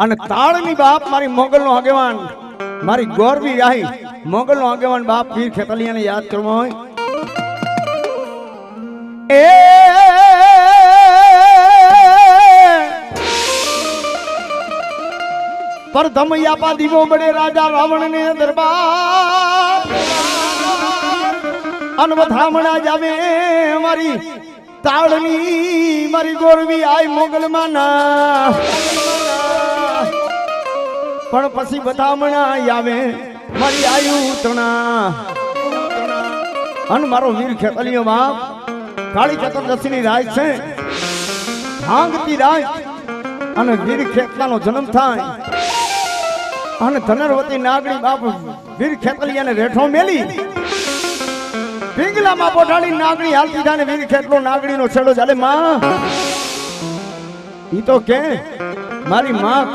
અને તાળની બાપ મારી મોગલનો આગેવાન મારી ગોરવી રાહી મોગલનો આગેવાન બાપ વીર ખેતલિયાને યાદ કરવો હોય એ પર ધમૈયાપા દીવો બડે રાજા રાવણ ને દરબાર અનવધામણા જાવે મારી તાળની મારી ગોરવી આય મોગલમાં ના પણ પછી વધામણા આવે મારી આયુ તણા અન મારો વીર ખેતલિયો બાપ કાળી ચતુર્દશી ની રાત છે ભાંગતી રાત અને વીર ખેતલાનો જન્મ થાય અને ધનરવતી નાગણી બાપ વીર ખેતલિયાને રેઠો મેલી પિંગલામાં પોઢાડી નાગણી હાલતી થાય ને વીર ખેતલો નાગણીનો છેડો ચાલે માં ઈ તો કે મારી માં